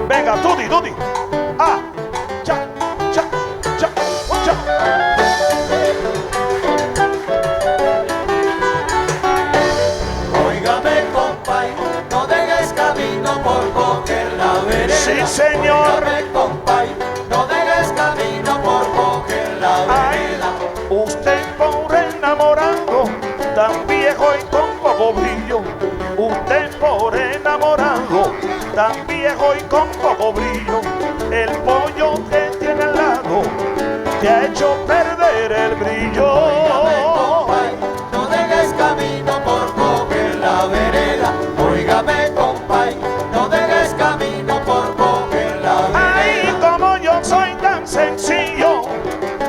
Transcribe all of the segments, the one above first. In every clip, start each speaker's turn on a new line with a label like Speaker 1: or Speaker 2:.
Speaker 1: Venga, Tuti, Tuti. Ah, cha, cha, cha, cha.
Speaker 2: Óigame, compay, no dejes camino por coger la vereda.
Speaker 1: Sí, señor.
Speaker 2: Óigame, compay, no dejes camino por coger la vereda.
Speaker 1: Ay, usted pobre enamorado, tan viejo y con poco brillo. Usted pobre enamorado, tan viejo y con poco brillo. El pollo que tiene al lado te ha hecho perder el brillo.
Speaker 2: Óigame, compay, no dejes camino por coger la vereda. Óigame, compay, no dejes camino por coger la vereda.
Speaker 1: Ay, como yo soy tan sencillo,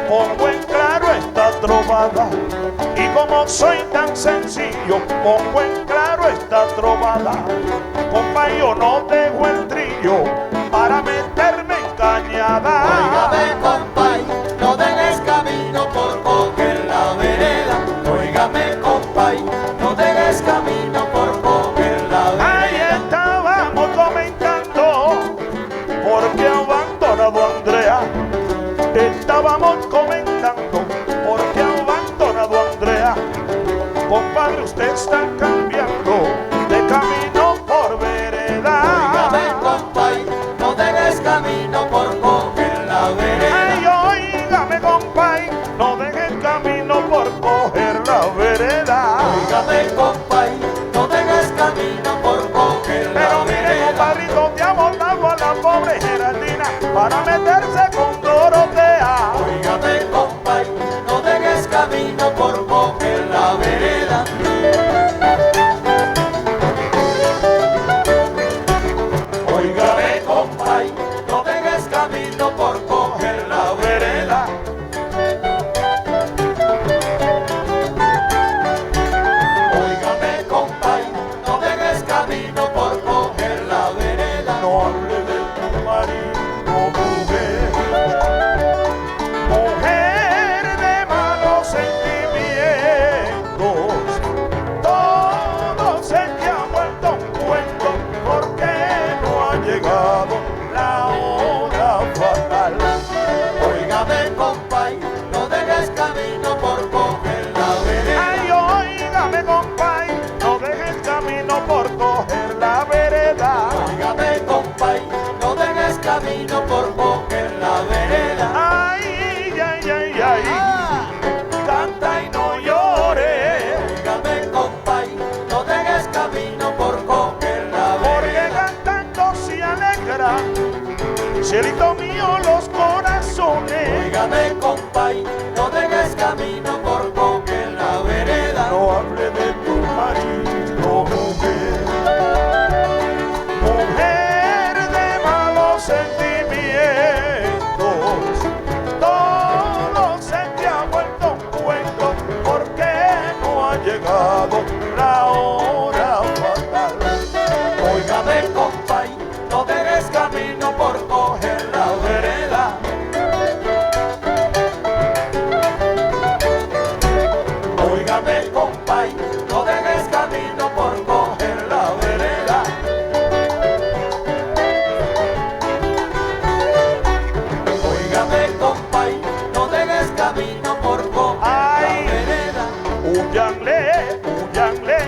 Speaker 1: pongo en claro esta trovada. Y como soy tan sencillo, pongo en claro esta trovada. Compa, yo no dejo el trillo para meterme en cañada.
Speaker 2: Óigame, compay, no dejes camino por coger la vereda. Óigame, compay, no dejes camino por coger la vereda.
Speaker 1: Ahí estábamos comentando porque ha abandonado a Andrea. Estábamos comentando porque ha abandonado a Andrea. Compadre, usted está cambiando de camino por vereda.
Speaker 2: Óigame, compay, no dejes camino por coger la vereda.
Speaker 1: Ay, oígame, compay, no deje el camino por coger la vereda.
Speaker 2: Óigame, compay, no dejes camino por coger la
Speaker 1: Pero mire,
Speaker 2: vereda.
Speaker 1: compadrito, te ha botado a la pobre Geraldina para meterse con Dorotea.
Speaker 2: Óigame, compay, no dejes camino por coger la vereda. Óigame, compay, no dejes camino por coger la vereda. Óigame, compay, no dejes camino por coger la vereda.
Speaker 1: No hable de tu marido, mujer, mujer de malos sentimientos. Todo se te ha vuelto un cuento porque no ha llegado la hora fatal.
Speaker 2: Óigame, compay, no dejes camino por coger la vereda.
Speaker 1: Ay, oígame, compay, no dejes camino por coger la vereda.
Speaker 2: Óigame, compay, no dejes camino por coger la vereda.
Speaker 1: Ay, ay, ay, ay,
Speaker 2: Ah,
Speaker 1: canta y no llores,
Speaker 2: óigame, compay, no dejes camino por coger la
Speaker 1: porque
Speaker 2: vereda.
Speaker 1: cantando se alegra, cielito mío, los corazones.
Speaker 2: Óigame, compay, no dejes camino por coger la vereda.
Speaker 1: No hable de tu marido, mujer, mujer de malos sentimientos. Todo se te ha vuelto un cuento porque no ha llegado la hora fatal.
Speaker 2: Óigame, compay, no dejes camino por coger la vereda. Óigame, compay, no dejes camino por coger la vereda. Óigame, compay, no dejes camino por coger
Speaker 1: Ay.
Speaker 2: la vereda.
Speaker 1: Huyanle, huyanle,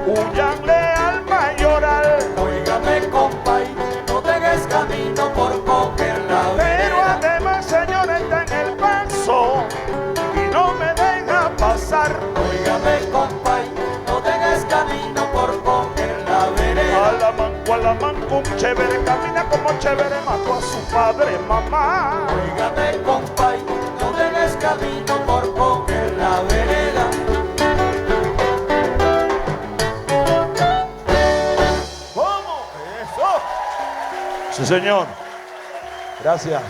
Speaker 1: huyanle al mayoral.
Speaker 2: Óigame, compay, no dejes camino por coger la
Speaker 1: Pero
Speaker 2: vereda.
Speaker 1: además, señor, está en el paso y no me deja pasar.
Speaker 2: Óigame, compay, no dejes camino por coger la vereda.
Speaker 1: A la manco, un chévere camina como chévere mató a su padre, mamá.
Speaker 2: Óigame, compay, no dejes camino por coger la vereda.
Speaker 1: ¿Cómo? Eso. Sí, señor. Gracias.